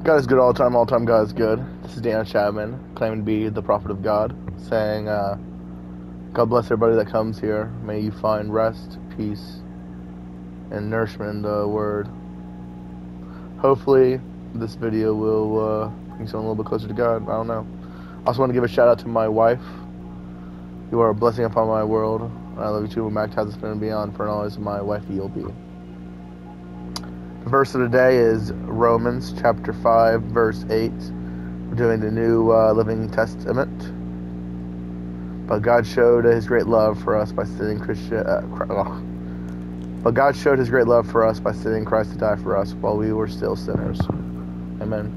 God is good all the time God is good. This is Dan Chapman, claiming to be the prophet of God, saying, God bless everybody that comes here. May you find rest, peace, and nourishment in the Word. Hopefully, this video will bring someone a little bit closer to God. I don't know. I also want to give a shout out to my wife. You are a blessing upon my world. I love you too. Back to heaven and beyond. For always my wife you'll be. The verse of the day is Romans chapter 5, verse 8. We're doing the New Living Testament. But God showed His great love for us by sending But God showed His great love for us by sending Christ to die for us while we were still sinners. Amen.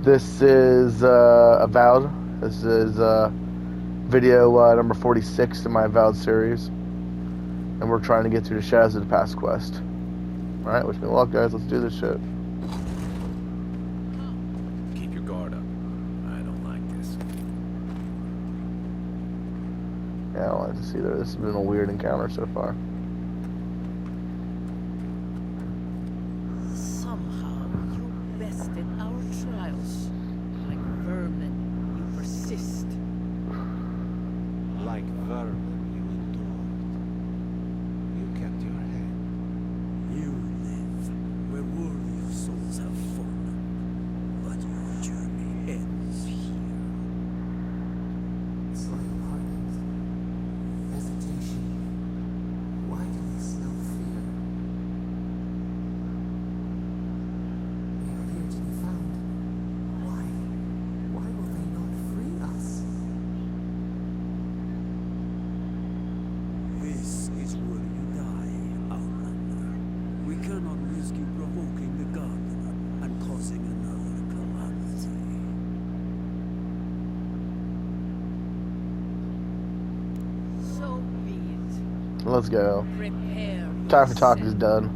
This is Avowed. This is video number 46 in my Avowed series, and we're trying to get through the Shadows of the Past quest. Alright, wish me luck, guys. Let's do this shit. Keep your guard up. I don't like this. Yeah, I don't like to see that. This has been a weird encounter so far. Somehow you bested our trials. Like vermin, you persist. Like vermin, you endured. You kept your head. You live where warrior souls have fallen, but your journey ends here. Slow-hearted, hesitation. Why do they still fear? They are here to be found. Why? Why will they not free us? This is where you die, Outlander. We cannot risk you provoking the Gardener and causing another calamity. So be it. Let's go. Prepare. Time for talk is yourself. done.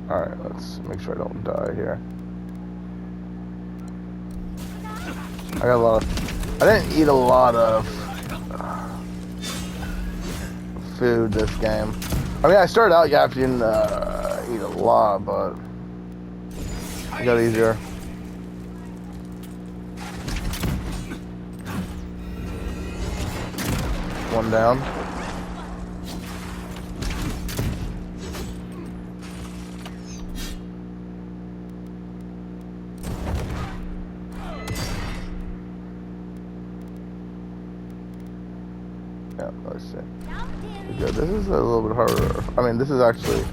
Alright, let's make sure I don't die here. I got a lot of... I didn't eat a lot of food this game. I mean, I started out having to eat a lot, but it got easier. One down. Yeah, let's see. Good. This is a little bit harder. I mean, this is actually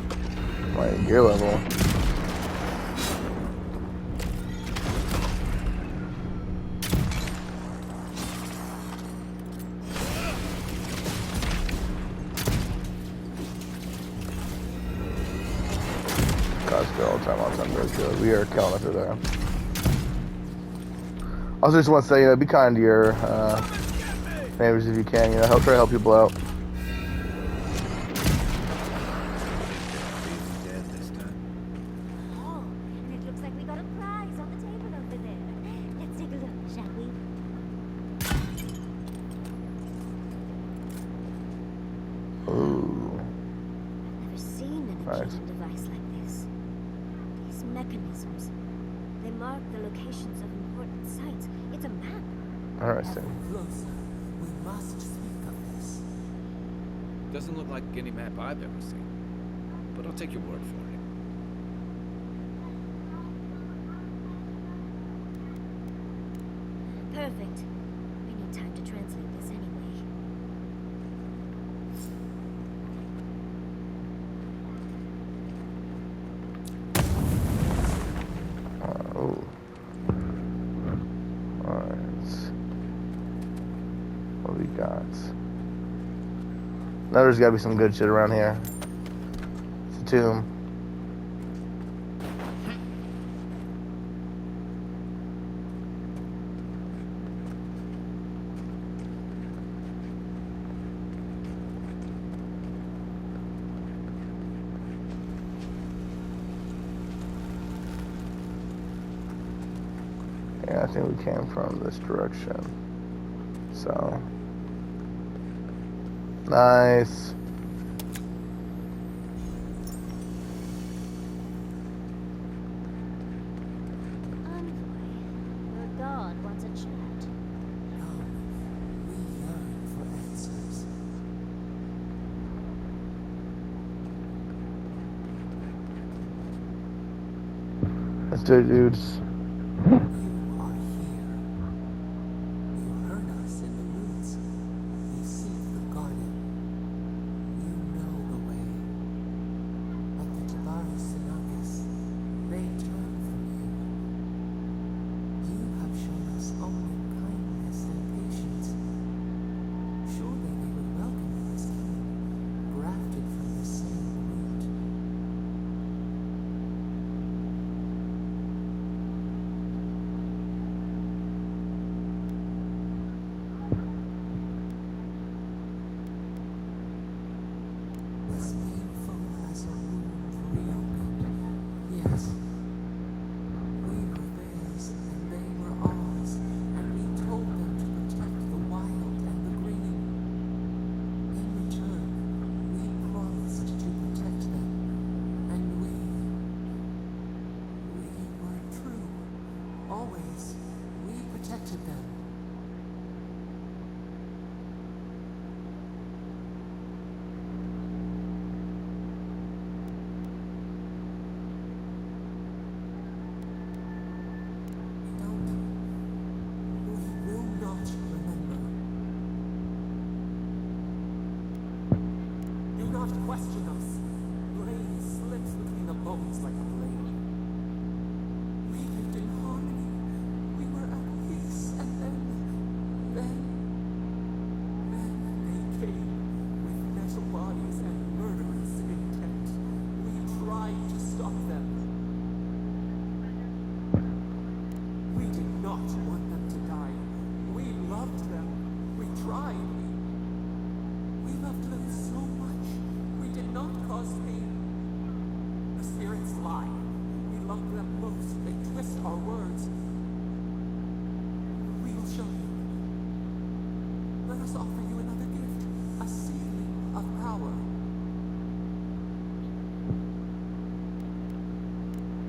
my gear level. God's good all the time, very good. We are killing it today. Also, just want to say, be kind to your neighbors if you can. Try to help people out. Oh, it looks like we got a prize on the table over there. Let's take a look, shall we? Ooh. I've never seen an Nice. ancient device like this. These mechanisms, they mark the locations of important sites. It's a map. Interesting. Closer. We must speak of this. Doesn't look like any map I've ever seen. But I'll take your word for it. Perfect. We need time to translate this anyway. Oh. Alright. What we got? Now there's gotta be some good shit around here. It's a tomb. Yeah, I think we came from this direction. So. Nice. Envoy, your god wants a chat. Come, we yearn for answers. Let's do it, dudes. You are here. You heard us in the woods. You seek the garden. You know the way. Like the Tabari Sinakis, they turn from you. You have shown us only kindness and patience. Surely they would welcome you as kin, grafted from the same root. As painful as a wound reopened, yes. We were theirs and they were ours, and we told them to protect the wild and the green. In return, we promised to protect them, and we were true. Always, we protected them. We will not remember. Do not question us. Blade slips between the bones like a blade. We lived in harmony. We were at peace, and then they came with metal bodies and murderous intent. We tried to stop them. We did not want them to die. We loved them. We tried. We loved them so much. We did not cause pain. The spirits lie. We love them most. They twist our words. We will show you. Let us offer you another gift. A seedling of power.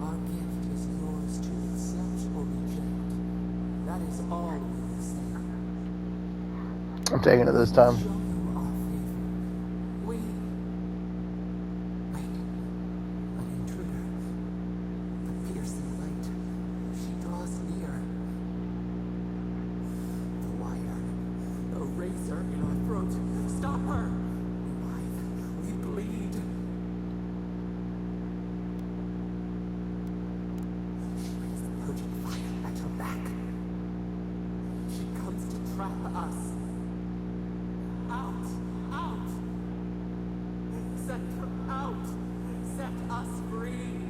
Our gift is yours to accept or reject. That is all we will say. I'm taking it this time. Show you our favor. Wait, an intruder. The piercing light. She draws near. The wire. The razor in our throat. Stop her! We writhe. We bleed. She brings the purging fire at her back. She comes to trap us. Out! Out! Set her out! Set us free!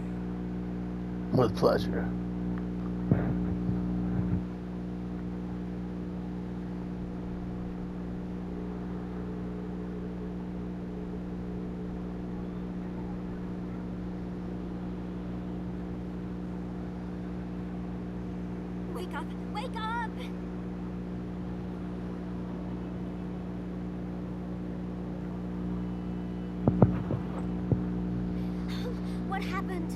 With pleasure. Wake up! Wake up! What happened?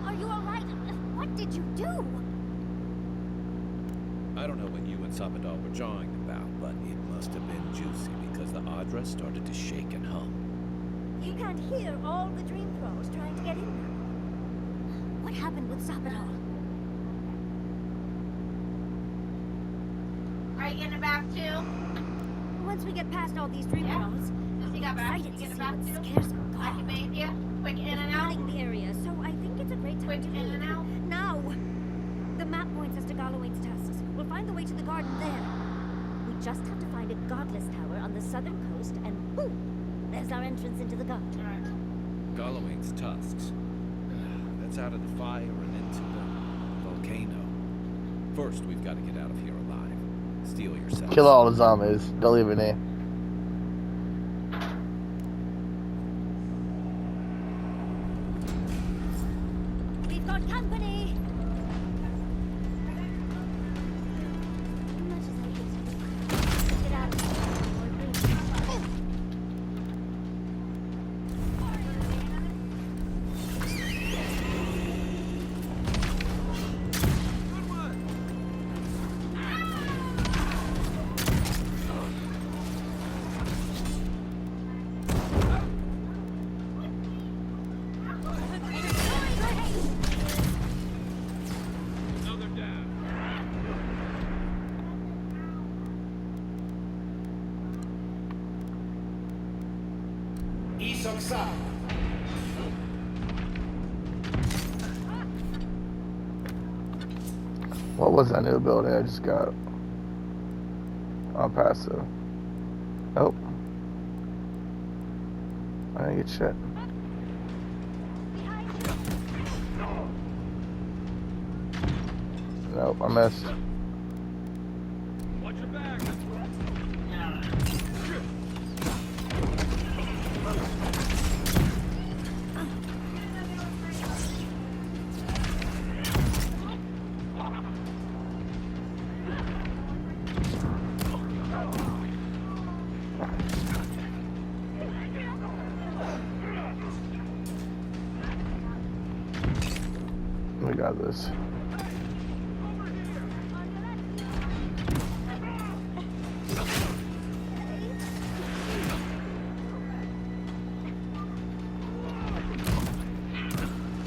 Are you alright? What did you do? I don't know what you and Sabadal were jawing about, but it must have been juicy because the Adra started to shake and hum. You can't hear all the dream thralls trying to get in there. What happened with Sabadal? back too? Once we get past all these dream Yeah. worlds, Just you I'm got back? excited You to get see back what too? scares a I god. can bathe you. Quick in and It's out. flooding the area, so I think it's a great time Quick to in leave. and out. Now, the map points us to Galloway's tusks. We'll find the way to the garden there. We just have to find a godless tower on the southern coast, and boom! There's our entrance into the garden. Alright. Galloway's tusks. That's out of the fire and into the volcano. First, we've got to get out of here alive. Steel yourself. Kill all the zombies. Don't leave any. We've got company! Much as I hate to get out of here before it brings me back. What was that new ability I just got? Oh, passive. Nope. I didn't get shit. Nope, I missed. Watch your back. We got this.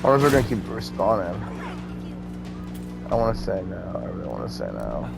I wonder if they're gonna keep respawning. I want to say no. I really want to say no.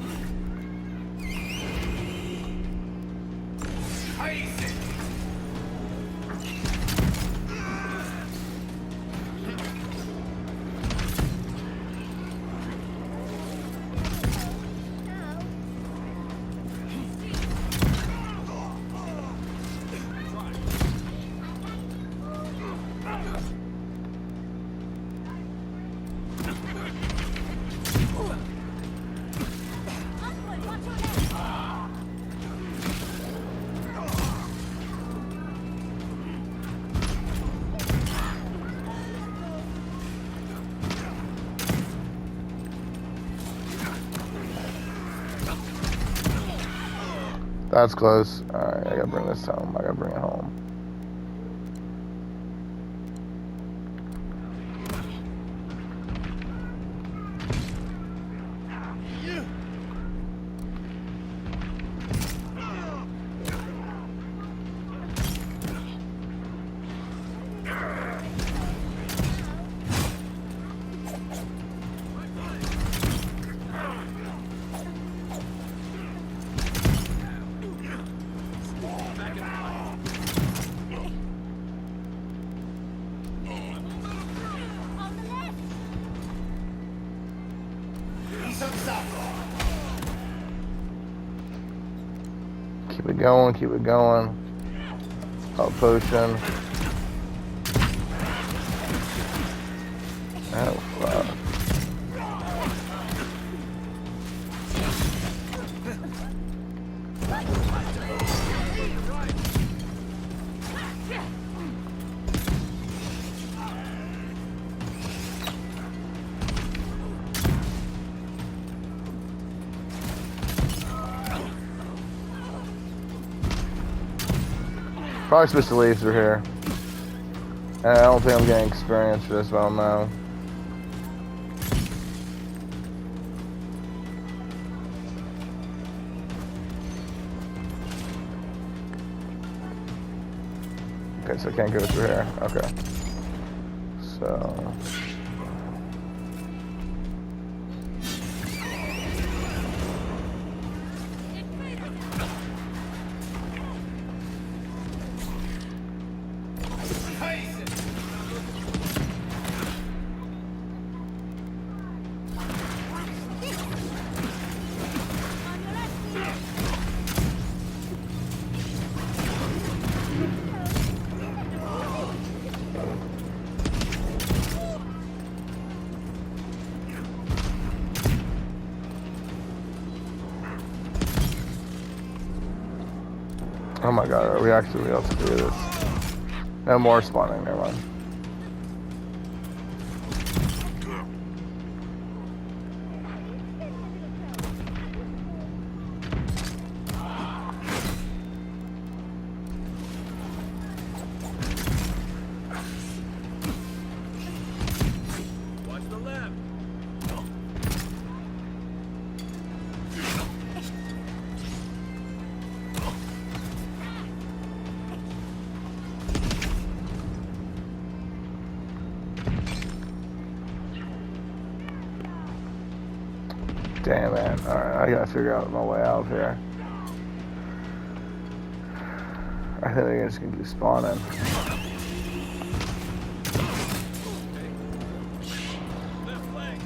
That's close. Alright, I gotta bring this home. I gotta bring it home. Keep it going, keep it going. Oh, potion. Oh, fuck. Probably supposed to leave through here. And I don't think I'm getting experience for this, but I don't know. Okay, so I can't go through here. Okay. So... Oh my god, are we actually able to do this? No more spawning, never mind. Watch the left. Damn it. Alright, I gotta figure out my way out of here. I think they're just gonna keep spawning. Left leg.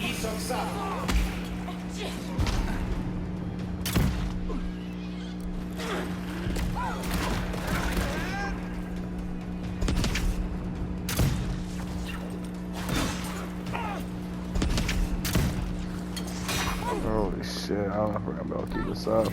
Next one's mine. Holy shit, I don't know if we're gonna be able to keep this up.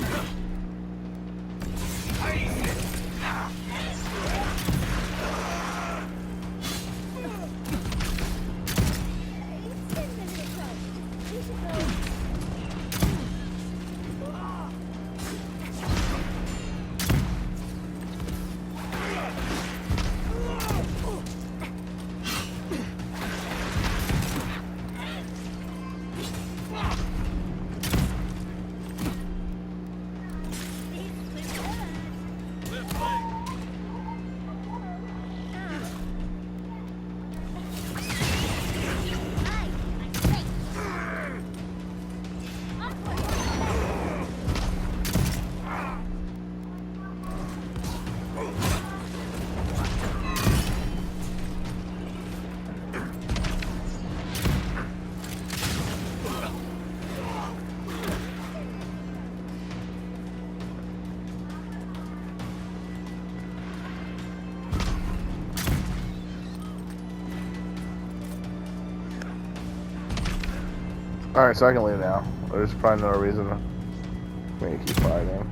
Alright, so I can leave now. There's probably no reason for me to keep fighting.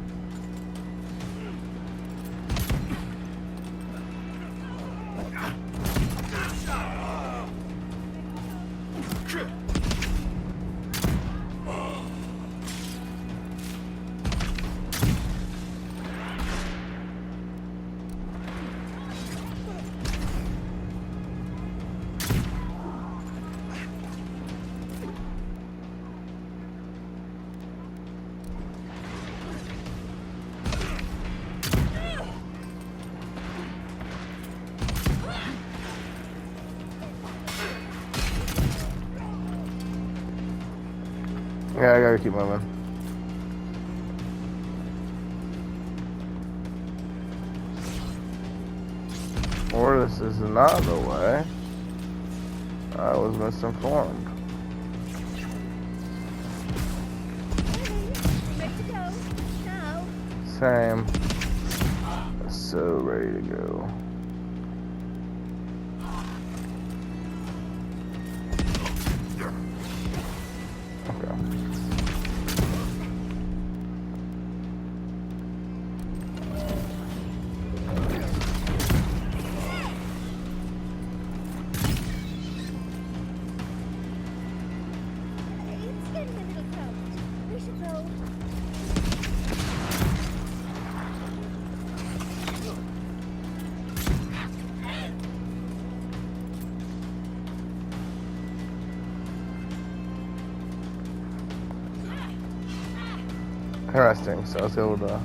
Yeah, I gotta keep moving. Or this is not the way. I was misinformed. Ready to go. Now. Same. So ready to go. It's getting a little crowded. We should go. Interesting. So I was able to.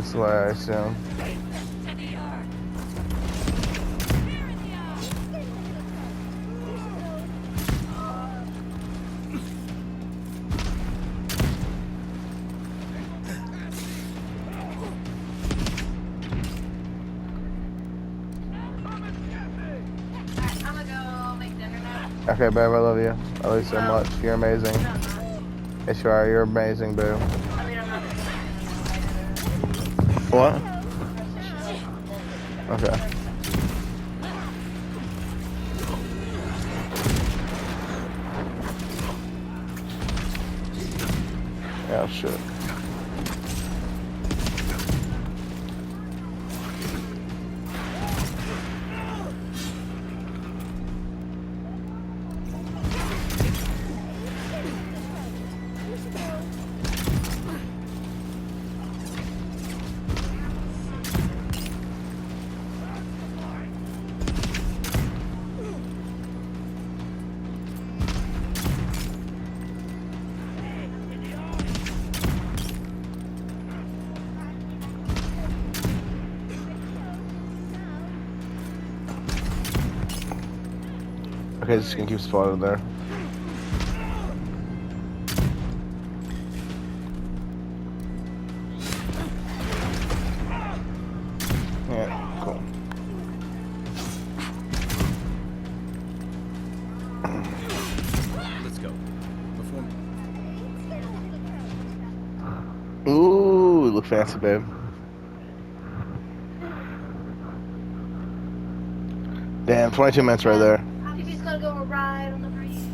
That's what I assume. Okay, babe, I love you. I love you so much. You're amazing. Yes, you are. You're amazing, boo. What? Okay. Yeah, shit. Okay, just gonna keep spotted there. Yeah, cool. Let's go. Before. Ooh, look fancy, babe. Damn, 22 minutes right there. He's gonna go a ride on the breeze.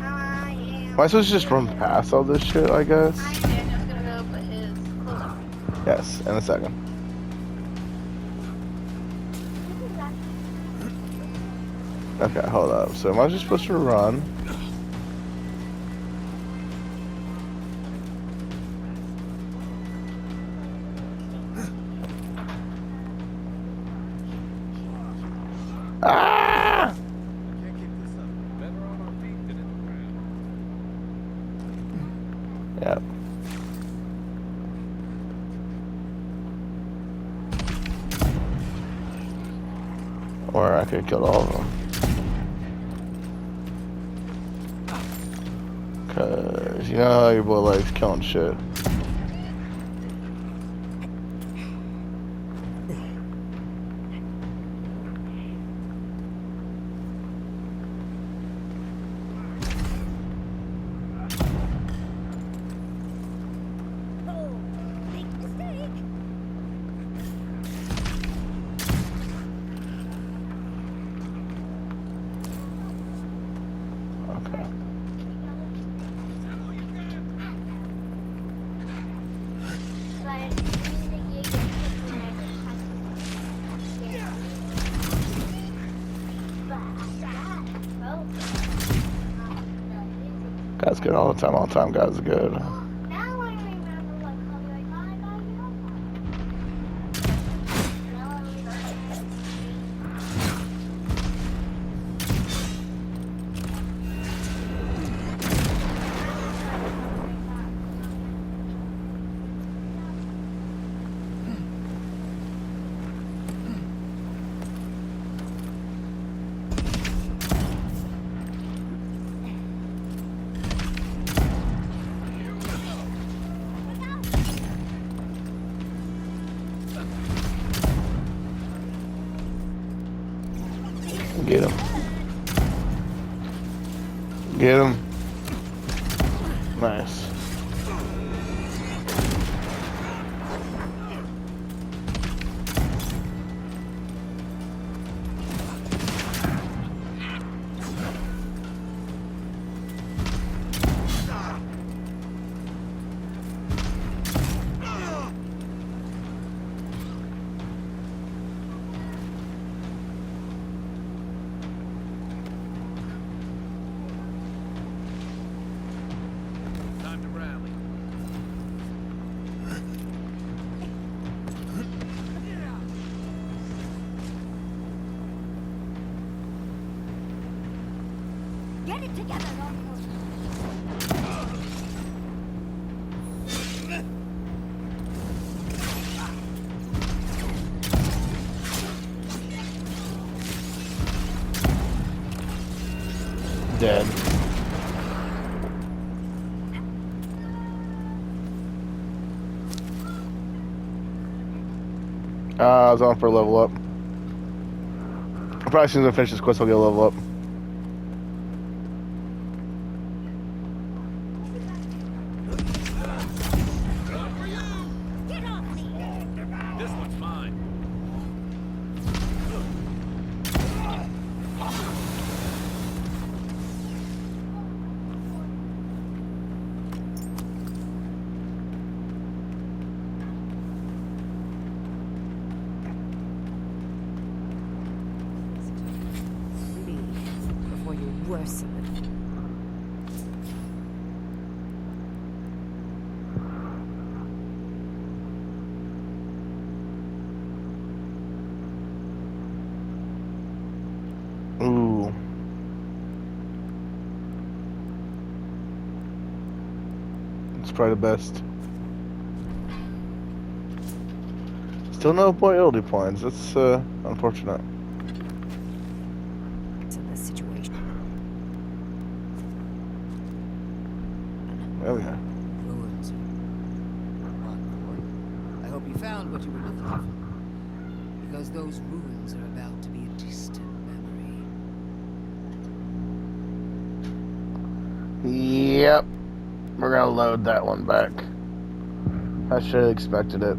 I am. Am I supposed to just run past all this shit, I guess? I am Daniel's gonna go put his clothes on. Yes, in a second. Okay, hold up. So am I just supposed to run? Ah! Can't keep this up. Better on our feet than in the ground. Yep. Or I could kill all of them. Cause you know how your boy likes killing shit. Oh, big mistake. Okay. God's good all the time. All the time, God's good. Now I remember what color I thought I got you. Now I remember. Get him. Get him. Nice. Time to rally. Get it together, Uncle. Dead. I was on for a level up. Probably as soon as I finish this quest, I'll get a level up. Get off me! This one's mine. Leave before you worsen it. Ooh. It's probably the best. Still no loyalty points. That's unfortunate. It's in this situation. Oh yeah. Ruins. I hope you found what you were looking for. Because those ruins are about to be a distant memory. Yep. We're gonna load that one back. I should have expected it.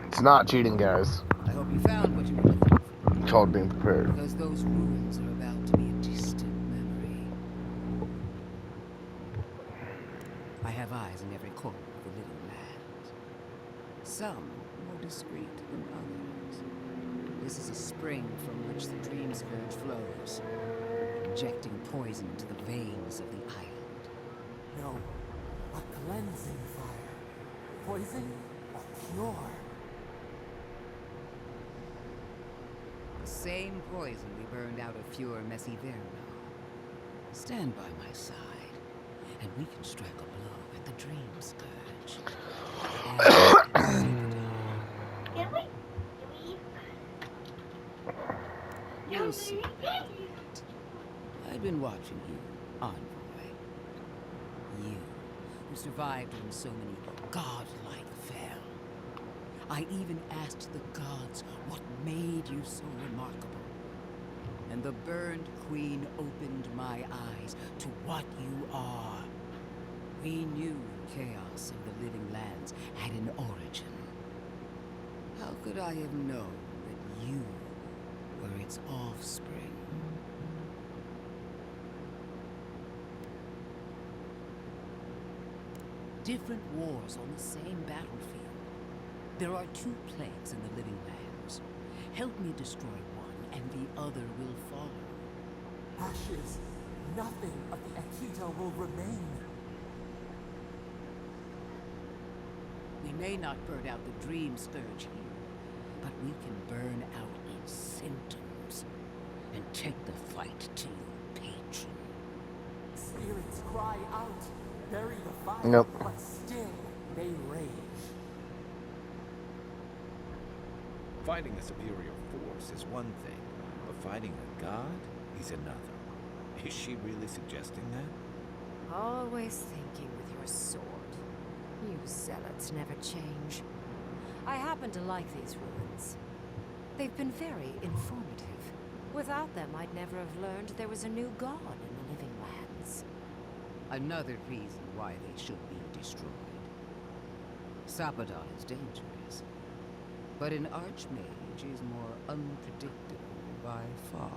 It's not cheating, guys. I hope you found what you were looking for. It's called being prepared. Because those ruins are about to be a distant memory. I have eyes in every corner of the living lands. Some more discreet than others. This is a spring from which the dream scourge flows, injecting poison into the veins of the island. No, a cleansing fire. Poison or cure? The same poison we burned out of Fure Messiverno. Stand by my side, and we can strike a blow at the dream scourge. Can we? You'll see. I've been watching you, envoy. You, who survived when so many godlike fell. I even asked the gods what made you so remarkable. And the burned queen opened my eyes to what you are. We knew the chaos of the living lands had an origin. How could I have known that you were its offspring? Different wars on the same battlefield. There are two plagues in the living lands. Help me destroy one, and the other will follow. Ashes. Nothing of the Akita will remain. We may not burn out the dream scourge here, but we can burn out its symptoms and take the fight to your patron. Spirits cry out. Bury the fire, Nope. but still they rage. Fighting a superior force is one thing, but fighting a god is another. Is she really suggesting that? Always thinking with your sword. You zealots never change. I happen to like these ruins. They've been very informative. Without them, I'd never have learned there was a new god in the living lands. Another reason why they should be destroyed. Sapadon is dangerous, but an archmage is more unpredictable by far.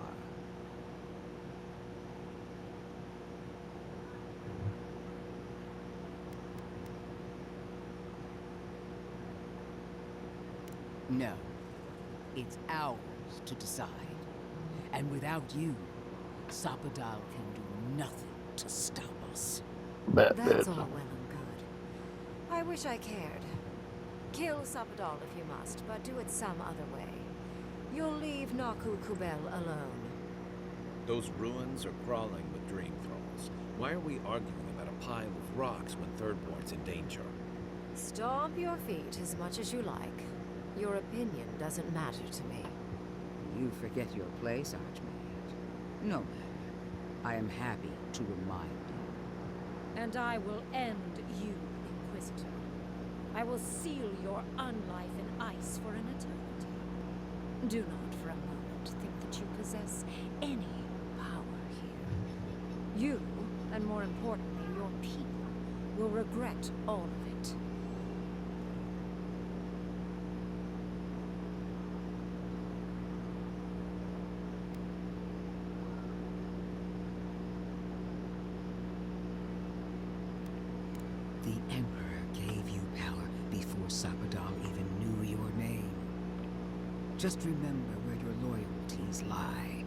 No, it's ours to decide. And without you, Sapadal can do nothing to stop us. Bet, That's bet. all well and good. I wish I cared. Kill Sapadal if you must, but do it some other way. You'll leave Naku Kubel alone. Those ruins are crawling with dream thralls. Why are we arguing about a pile of rocks when Thirdborn's in danger? Stomp your feet as much as you like. Your opinion doesn't matter to me. You forget your place, Archmage. No matter. I am happy to remind you. And I will end you, Inquisitor. I will seal your unlife in ice for an eternity. Do not for a moment think that you possess any power here. You, and more importantly, your people, will regret all of it. The Emperor gave you power before Sapadal even knew your name. Just remember where your loyalties lie.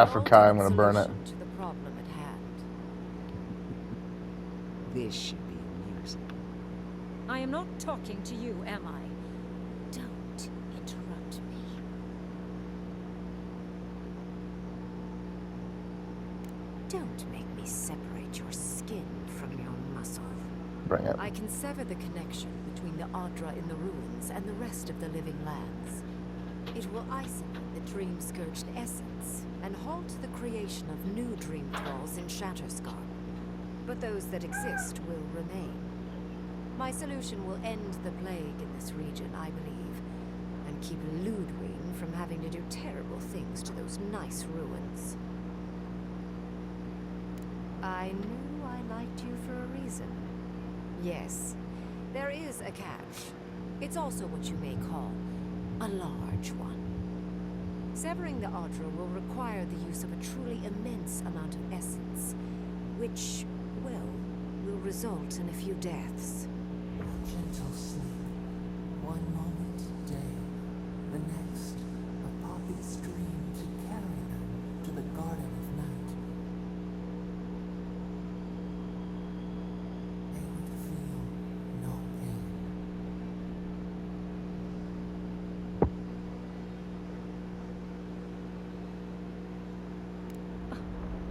For Kai, I'm gonna burn it. To the problem at hand. This should be amusing. I am not talking to you, am I? Don't interrupt me. Don't make me separate your skin from your muscle. Bring it. I can sever the connection between the Adra in the ruins and the rest of the living lands. It will isolate the dream-scourged essence and halt the creation of new dream thralls in Shatterscar. But those that exist will remain. My solution will end the plague in this region, I believe, and keep Ludwig from having to do terrible things to those nice ruins. I knew I liked you for a reason. Yes, there is a catch. It's also what you may call a large one. Severing the Adra will require the use of a truly immense amount of essence, which, well, will result in a few deaths. Gentle sleep. One moment, day. The next, a poppy stream to carry them to the Garden of Night. They would feel no pain.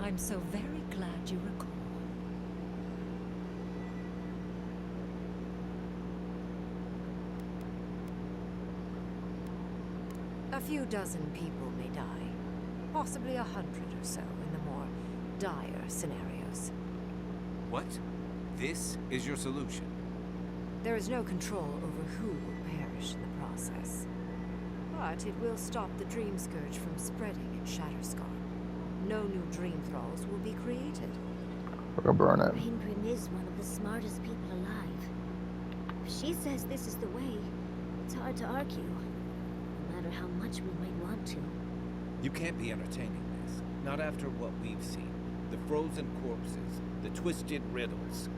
I'm so very glad you recall. A few dozen people may die. Possibly 100 or so in the more dire scenarios. What? This is your solution? There is no control over who will perish in the process. But it will stop the Dream Scourge from spreading in Shatterscar. No new Dream Thralls will be created. We're gonna burn it. Rainbrim is one of the smartest people alive. If she says this is the way, it's hard to argue. No matter how much we might want to. You can't be entertaining this. Not after what we've seen. The frozen corpses, the twisted riddles.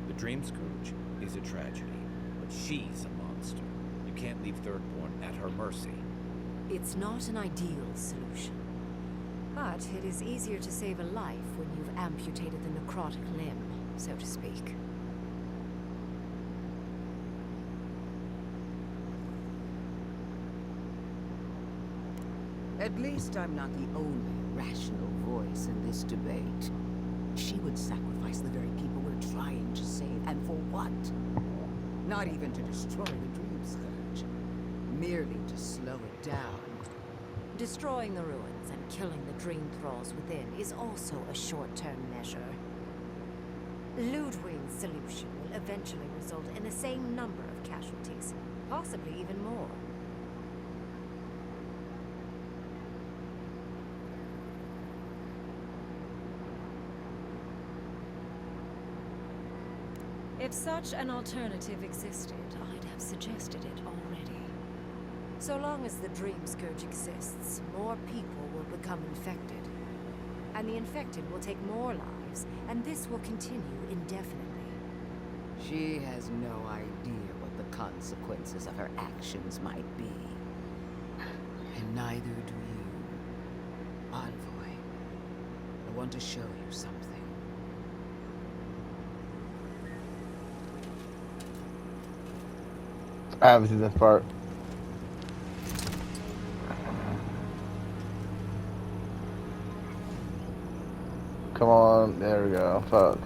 The Dream Scourge is a tragedy, but she's a monster. You can't leave Thirdborn at her mercy. It's not an ideal solution. But it is easier to save a life when you've amputated the necrotic limb, so to speak. At least I'm not the only rational voice in this debate. She would sacrifice the very people we're trying to save, and for what? Not even to destroy the Dream Scourge. Merely to slow it down. Destroying the ruins and killing the Dream Thralls within is also a short-term measure. Ludwig's solution will eventually result in the same number of casualties, possibly even more. If such an alternative existed, I'd have suggested it already. So long as the Dream Scourge exists, more people will become infected. And the infected will take more lives, and this will continue indefinitely. She has no idea what the consequences of her actions might be. And neither do you, Envoy. want to show you something. I haven't seen this part. Come on, there we go. Fuck.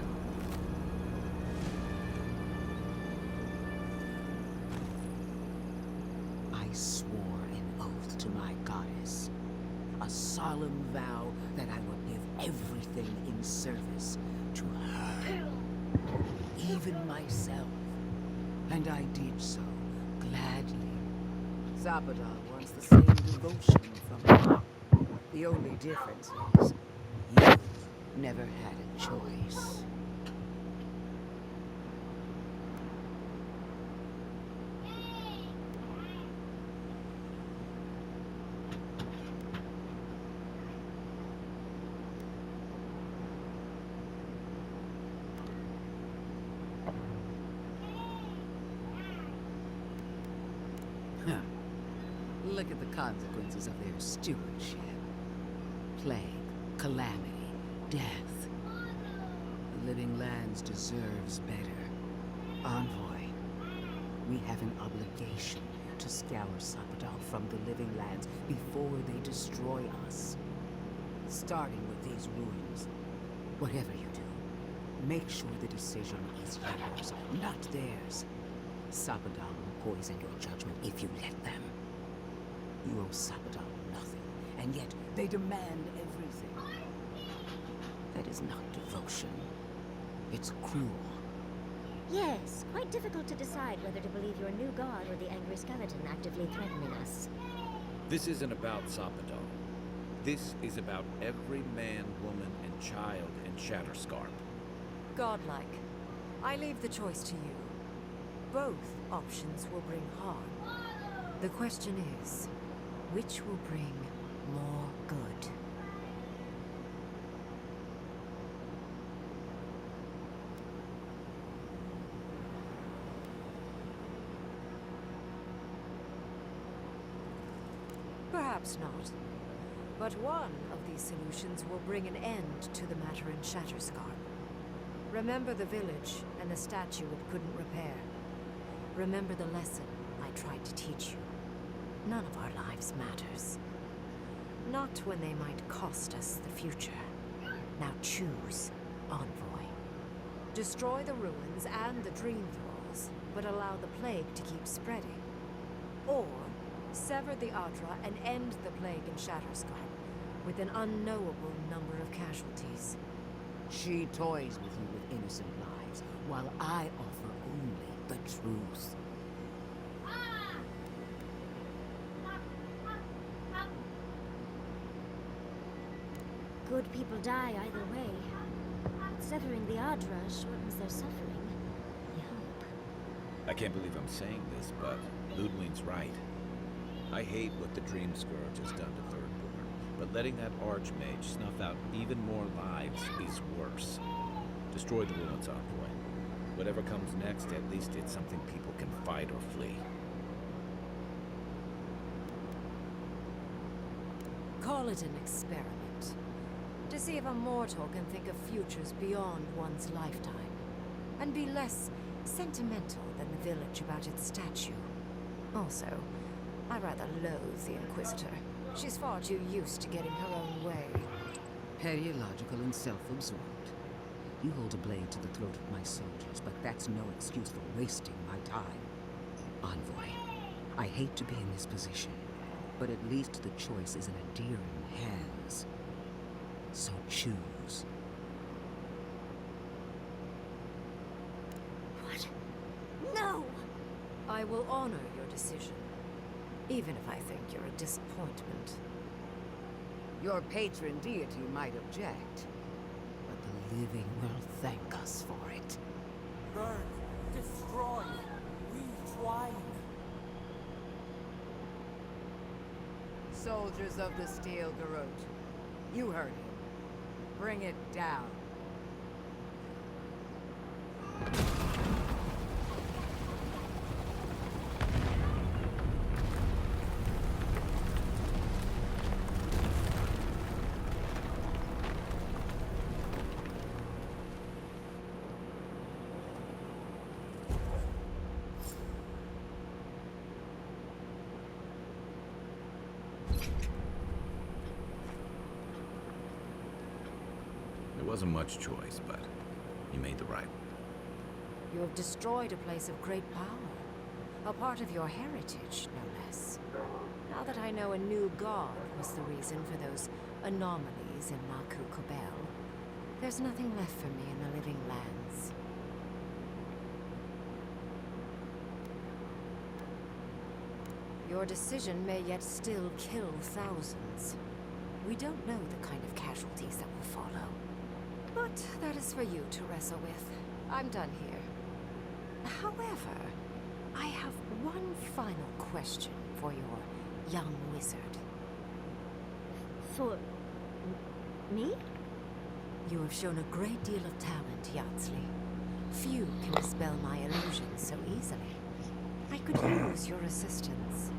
I swore an oath to my goddess. A solemn vow that I would give everything in service to her. Even myself. And I did so gladly. Sabadon wants the same devotion from me. The only difference is, you never had a choice. Huh. Look at the consequences of their stewardship. Plague, calamity, death. The living lands deserves better. Envoy, we have an obligation to scour Sabadon from the living lands before they destroy us. Starting with these ruins. Whatever you do, make sure the decision is yours, not theirs. Sabadon will poison your judgment if you let them. You owe Sabadon nothing, and yet they demand everything. That is not devotion. It's cruel. Yes, quite difficult to decide whether to believe your new god or the angry skeleton actively threatening us. This isn't about Sappadon. This is about every man, woman, and child in Shatterscarp. Godlike. I leave the choice to you. Both options will bring harm. The question is, which will bring more good? Perhaps not. But one of these solutions will bring an end to the matter in Shatterscarp. Remember the village and the statue it couldn't repair. Remember the lesson I tried to teach you. None of our lives matters. Not when they might cost us the future. Now choose, Envoy. Destroy the ruins and the Dream Thralls, but allow the plague to keep spreading. Or sever the Adra and end the plague in Shatterscarp with an unknowable number of casualties. She toys with you with innocent lives, while I offer only the truth. Good people die either way. But severing the Adra shortens their suffering. I hope. I can't believe I'm saying this, but Ludwig's right. I hate what the Dream Scourge has done to Thirdborn, but letting that Archmage snuff out even more lives is worse. Destroy the ruins, Envoy. Whatever comes next, at least it's something people can fight or flee. Call it an experiment. To see if a mortal can think of futures beyond one's lifetime. And be less sentimental than the village about its statue. Also, I rather loathe the Inquisitor. She's far too used to getting her own way. Petty, illogical, and self-absorbed. You hold a blade to the throat of my soldiers, but that's no excuse for wasting my time. Envoy, I hate to be in this position, but at least the choice is in endearing hands. So choose. What? No! I will honor your decision, even if I think you're a disappointment. Your patron deity might object, but the living will thank us for it. Burn, destroy, retwine. Soldiers of the Steel Garrote, you heard him. Bring it down. There wasn't much choice, but you made the right one. You have destroyed a place of great power. A part of your heritage, no less. Now that I know a new god was the reason for those anomalies in Maku Kobel, there's nothing left for me in the living lands. Your decision may yet still kill thousands. We don't know the kind of casualties that will follow. But that is for you to wrestle with. I'm done here. However, I have one final question for your young wizard. For... me? You have shown a great deal of talent, Yatsley. Few can dispel my illusions so easily. I could use your assistance.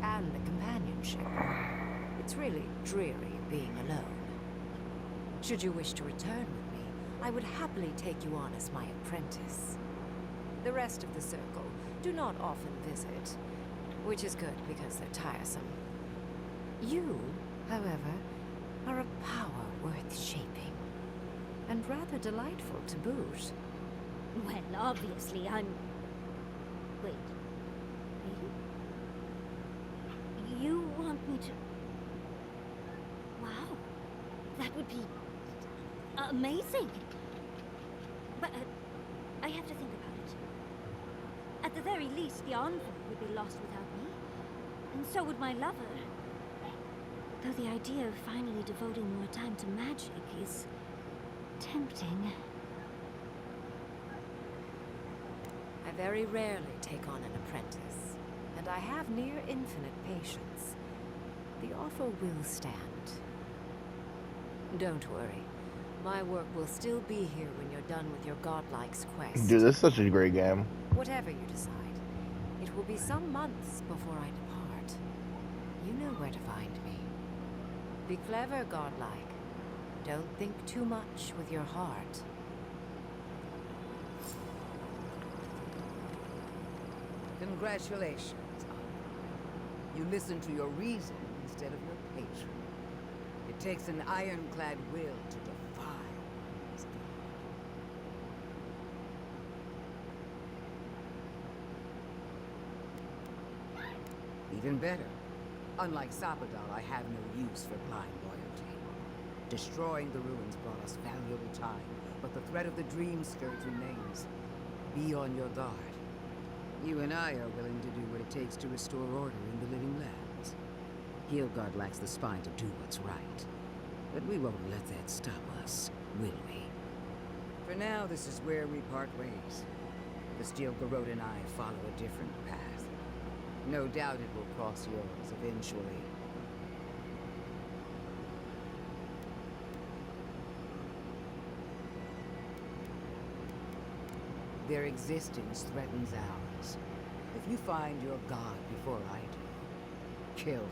And the companionship. It's really dreary being alone. Should you wish to return with me, I would happily take you on as my apprentice. The rest of the circle do not often visit, which is good because they're tiresome. You, however, are a power worth shaping, and rather delightful to boot. Well, obviously I'm... Wait. Really? You want me to... Wow. That would be... amazing. But I have to think about it. At the very least, the envoy would be lost without me. And so would my lover. Though the idea of finally devoting more time to magic is... tempting. I very rarely take on an apprentice, and I have near infinite patience. The offer will stand. Don't worry. My work will still be here when you're done with your godlike's quest. Dude, this is such a great game. Whatever you decide, it will be some months before I depart. You know where to find me. Be clever, godlike. Don't think too much with your heart. Congratulations. You listened to your reason instead of your patron. It takes an ironclad will to defy this god. Even better. Unlike Sapadal, I have no use for blind loyalty. Destroying the ruins brought us valuable time, but the threat of the Dream Scourge remains. Be on your guard. You and I are willing to do what it takes to restore order in the living lands. Hillgard lacks the spine to do what's right. But we won't let that stop us, will we? For now, this is where we part ways. The Steel Garrote and I follow a different path. No doubt it will cross yours eventually. Their existence threatens ours. If you find your god before I do, kill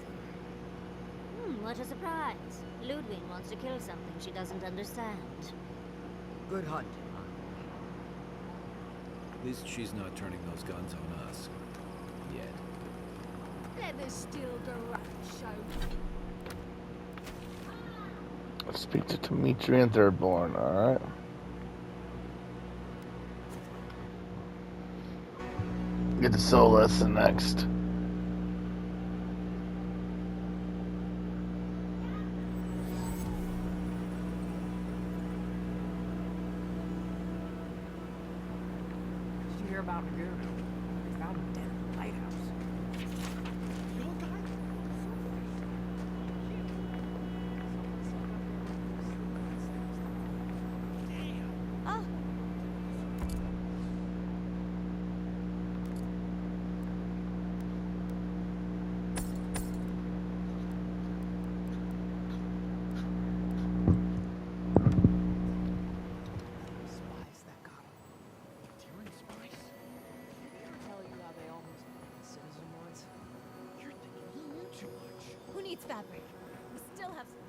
them. What a surprise. Ludwig wants to kill something she doesn't understand. Good hunting, huh? At least she's not turning those guns on us. Yet. Let the Steel Garrote show. Let's speak to Dimitri and Thirdborn, alright? Get to Soul Lesson next. Did you hear about Guru? They found him dead in the lighthouse. Oh, Spies that got him. Tyrion spies? Did they ever tell you how they almost became citizen once? You're thinking he knew too much. Who needs fabric? We still have some.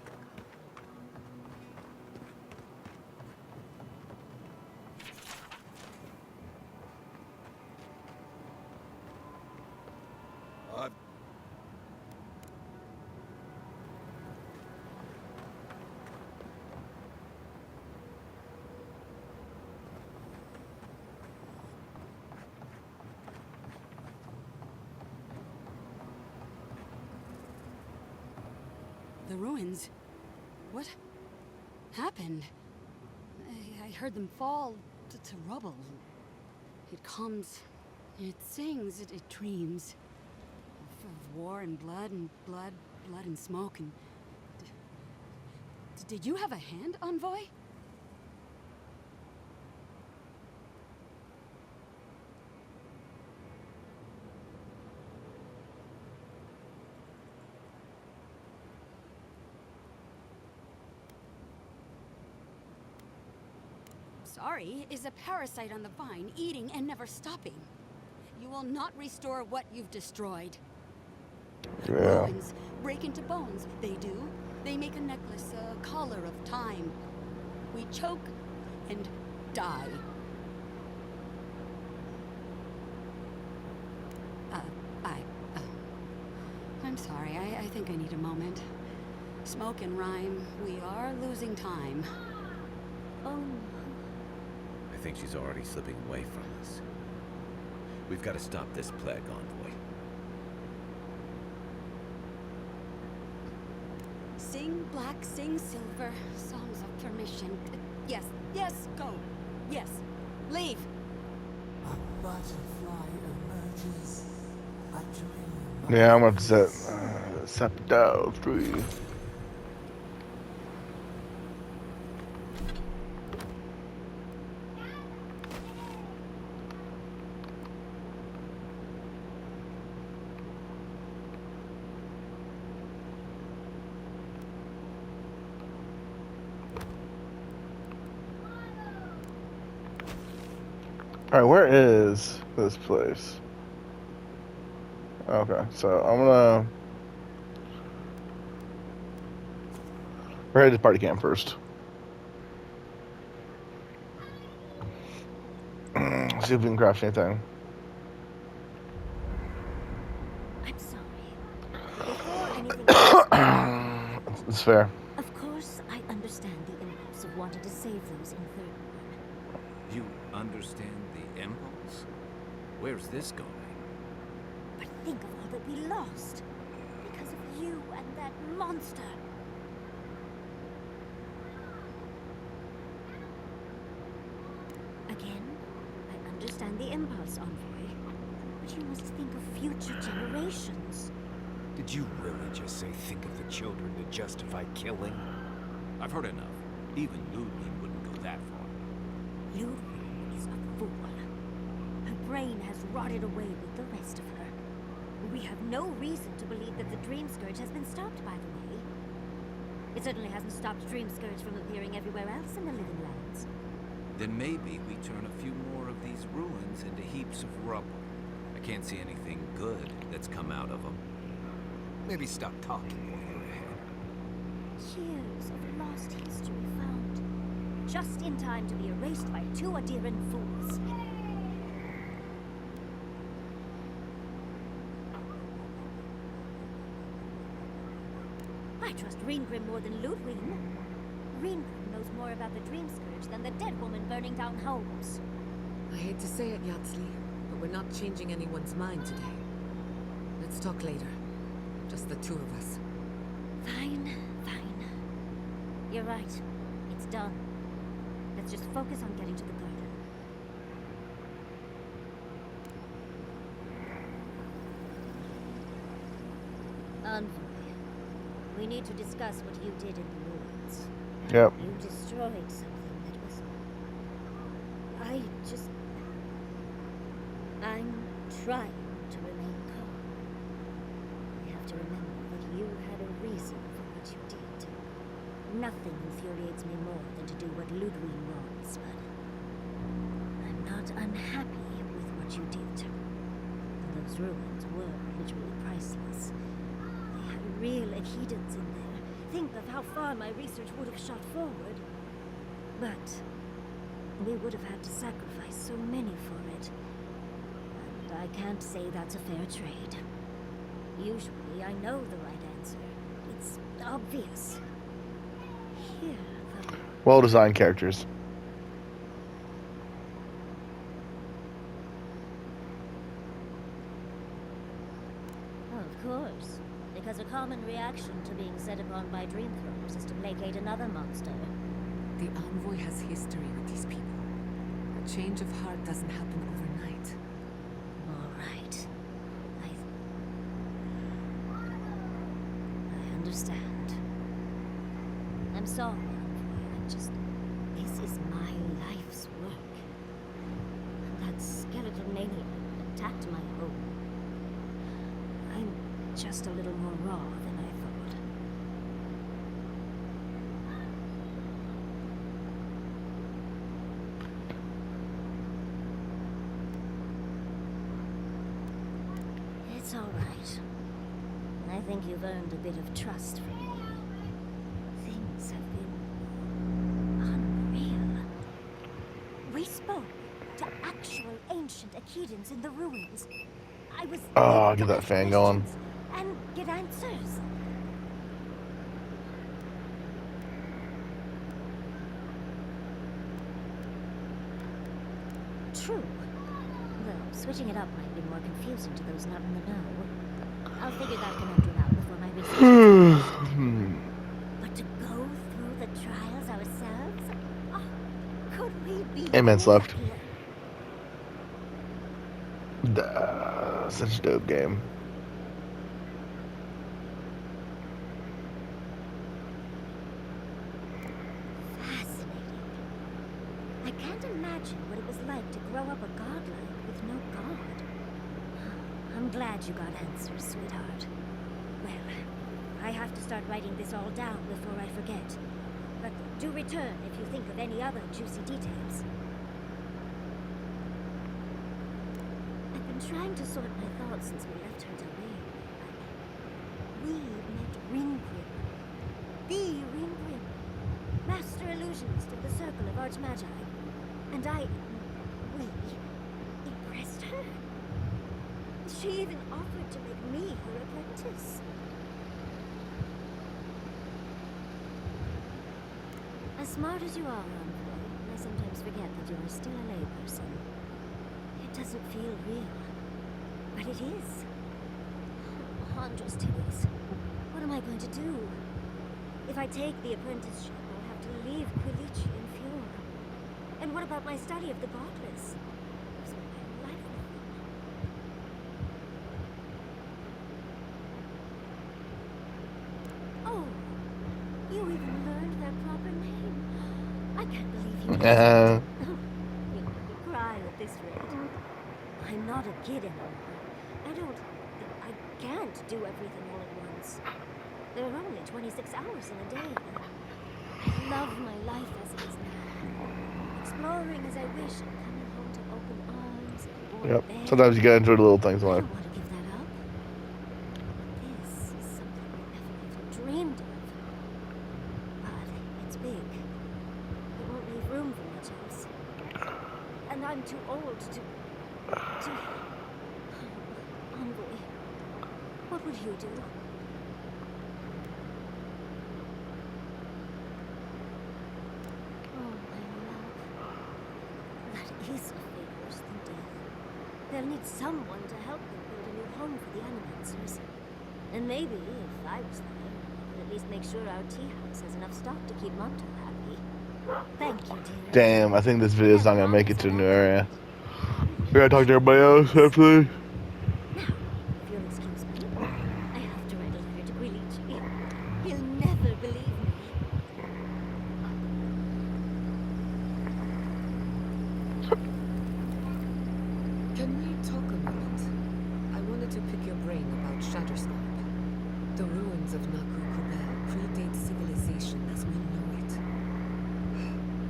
The ruins. What happened? I heard them fall to rubble. It comes, it sings, it dreams. Of war and blood and smoke and... Did you have a hand, Envoy? Sorry, is a parasite on the vine, eating and never stopping. You will not restore what you've destroyed. Yeah. Ruins break into bones. They do. They make a necklace, a collar of time. We choke and die. I'm sorry. I think I need a moment. Smoke and rhyme. We are losing time. Oh, I think she's already slipping away from us. We've got to stop this plague, Envoy. Sing black, sing silver. Songs of permission. Yes, yes, go. Yes, leave. A butterfly emerges. A dream. Yeah, I'm gonna set down 3. Alright, where is this place? Okay, so I'm gonna... We're headed to party camp first. See if we can craft anything. I'm sorry. Before anything else, It's fair. of course, I understand the impulse of wanting to save those in Third. You understand the impulse? Where's this going? But think of all that we lost. Because of you and that monster. Again, I understand the impulse, Envoy. But you must think of future generations. Did you really just say think of the children to justify killing? I've heard enough. Even Ludwig wouldn't go that far. Ludwig is a fool. Her brain has rotted away with the rest of her. We have no reason to believe that the Dream Scourge has been stopped, by the way. It certainly hasn't stopped Dream Scourge from appearing everywhere else in the Living Lands. Then maybe we turn a few more of these ruins into heaps of rubble. I can't see anything good that's come out of them. Maybe stop talking while you're ahead. Years of lost history found. Just in time to be erased by 2 Adiran fools. I trust Reengrim more than Ludwig. Reengrim knows more about the Dream Scourge than the dead woman burning down homes. I hate to say it, Yardsley, but we're not changing anyone's mind today. Let's talk later. Just the 2 of us. Fine, fine. You're right. It's done. Let's just focus on getting to the garden. Envoy, we need to discuss what you did in the ruins. Yep. You destroyed something that was... I'm trying to remain calm. I have to remember that you had a reason for what you did. Nothing infuriates me more than to do what Ludwig wants, but... I'm not unhappy with what you did. Those ruins were literally priceless. They had real adhedons in there. Think of how far my research would have shot forward. But we would have had to sacrifice so many for it. And I can't say that's a fair trade. Usually I know the right answer. It's obvious. Here, though... Well-designed characters. Oh, Of course. Because a common reaction to being set upon by dreamthrowers is to placate another monster. The Envoy has history with these people. A change of heart doesn't happen overnight. All right. I understand. I'm sorry, Envoy. This is my life's work. That skeletal maniac attacked my home. I'm just a little more raw than I thought. It's all right. I think you've earned a bit of trust from me. Things have been unreal. We spoke to actual ancient Akedans in the ruins. I was Oh, get that fan going. and get answers. True. Though switching it up might be more confusing to those not in the know. I'll figure that conundrum out before my research is finished. But to go through the trials ourselves? Oh, could we be 8 minutes any left. luckier? Such a dope game. Fascinating. I can't imagine what it was like to grow up a godlike with no god. I'm glad you got answers, sweetheart. Well, I have to start writing this all down before I forget. But do return if you think of any other juicy details. I've been trying to sort my thoughts since we left her domain. We met Ringgrim. The Ringgrim. Master illusionist of the Circle of Archmagi. And we impressed her. She even offered to make me her apprentice. As smart as you are, Envoy, I sometimes forget that you are still a layperson. It doesn't feel real, but it is. Andros Tillies, what am I going to do? If I take the apprenticeship, I'll have to leave Quilici and Fiora. And what about my study of the godless? So my life with them. Oh, you even learned their proper name. I can't believe you. You make me cry at this rate. I'm not a kid anymore. I can't do everything all at once. There are only 26 hours in a day. I love my life as it is now. Exploring as I wish and coming home to open arms and warm Yep. bed. Sometimes you gotta enjoy the little things in I life. don't want to give that up. This is something I never even dreamed of. But it's big. It won't leave room for much else. And I'm too old to... Envoy, what would you do? Oh, my love. That is a fate worse than death. They'll need someone to help them build a new home for the Animancers. And maybe, if I was there, I could at least make sure our tea house has enough stock to keep Monto happy. Thank you, dear. Damn, I think this video's not gonna make it to a new area. We gotta talk to everybody else after this. Now, if you'll excuse me, I have to write a letter to Quilici. He'll never believe me. Can we talk a moment? I wanted to pick your brain about Shatterscarp. The ruins of Naku Kubel predate civilization as we know it.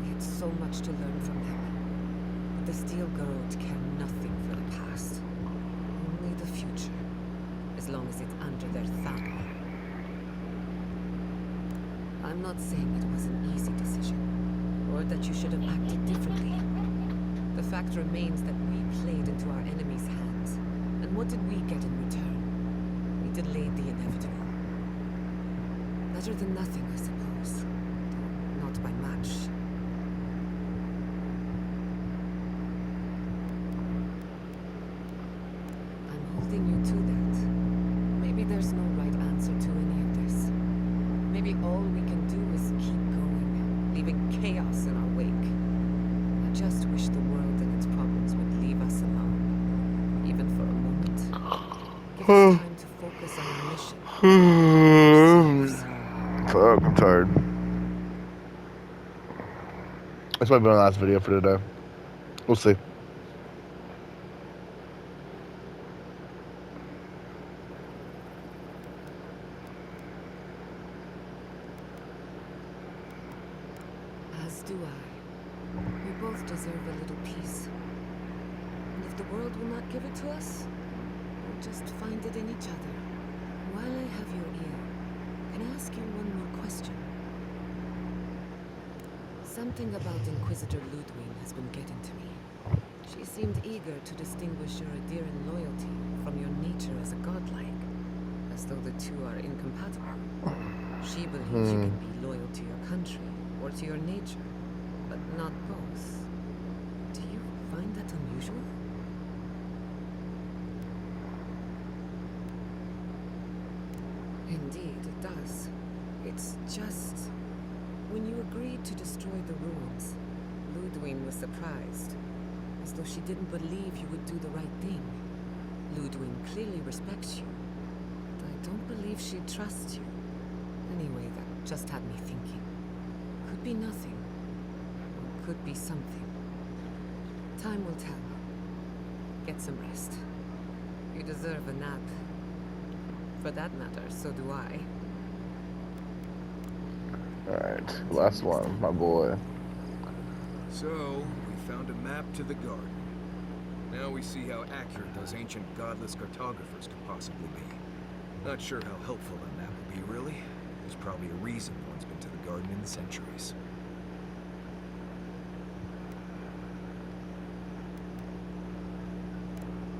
We had so much to learn from them. But the Steel Girls care nothing for the past. Only the future. As long as it's under their thumb. I'm not saying it was an easy decision. Or that you should have acted differently. The fact remains that we played into our enemy's hands. And what did we get in return? We delayed the inevitable. Better than nothing, I suppose. Not by much. I'm holding you to that. there's no right answer to any of this. Maybe all we can do is keep going, leaving chaos in our wake. I just wish the world and its problems would leave us alone, even for a moment. Give us time to focus on our mission. Fuck, I'm tired. This might be my last video for today. We'll see. As do I. We both deserve a little peace. And if the world will not give it to us, we'll just find it in each other. While I have your ear, can I ask you one more question? Something about Inquisitor Ludwig has been getting to me. She seemed eager to distinguish your Adirian loyalty from your nature as a godlike, as though the two are incompatible. She believes you can be loyal to your country or to your nature, but not both. Do you find that unusual? Indeed, it does. It's just... When you agreed to destroy the ruins, Ludwig was surprised, as though she didn't believe you would do the right thing. Ludwig clearly respects you, but I don't believe she trusts you. Anyway, that just had me thinking. Could be nothing, or could be something. Time will tell. Get some rest. You deserve a nap. For that matter, so do I. Alright, last one, my boy. So, we found a map to the garden. Now we see how accurate those ancient godless cartographers could possibly be. Not sure how helpful that map will be, really. There's probably a reason no one's been to the garden in centuries.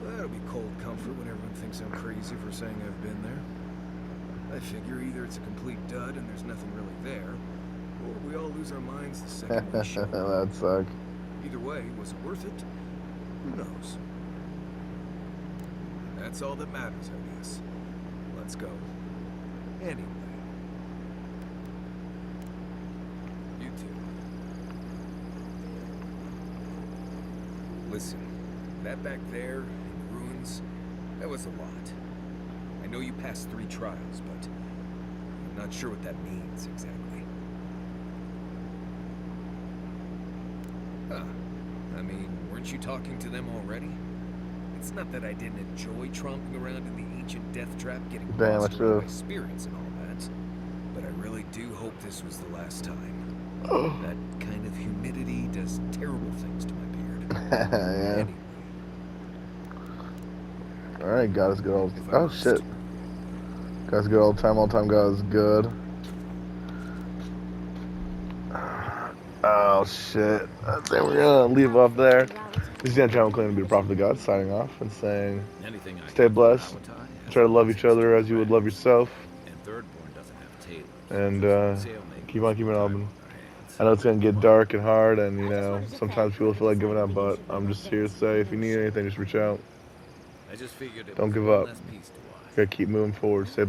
That'll be cold comfort when everyone thinks I'm crazy for saying I've been there. I figure either it's a complete dud and there's nothing really there, or we all lose our minds the second we show up. That'd suck. Either way, was it worth it? Who knows? That's all that matters, I guess. Let's go. Anyway. You two. Listen, that back there, in the ruins, that was a lot. I know you passed 3 trials, but I'm not sure what that means exactly. Huh. I mean, weren't you talking to them already? It's not that I didn't enjoy tromping around in the ancient death trap, getting lost around my spirits and all that, but I really do hope this was the last time. That kind of humidity does terrible things to my beard. Yeah. Anyway. Alright, God is good all the time. Oh shit. God's good all the time God is good. Oh shit. Then we're gonna leave off there. This is the channel claiming to be the prophet of God, signing off and saying, stay blessed, try to love each other as you would love yourself, and keep on keeping on. I know it's gonna get dark and hard, and you know, sometimes people feel like giving up, but I'm just here to say, if you need anything, just reach out. Don't give up. You gotta keep moving forward. Stay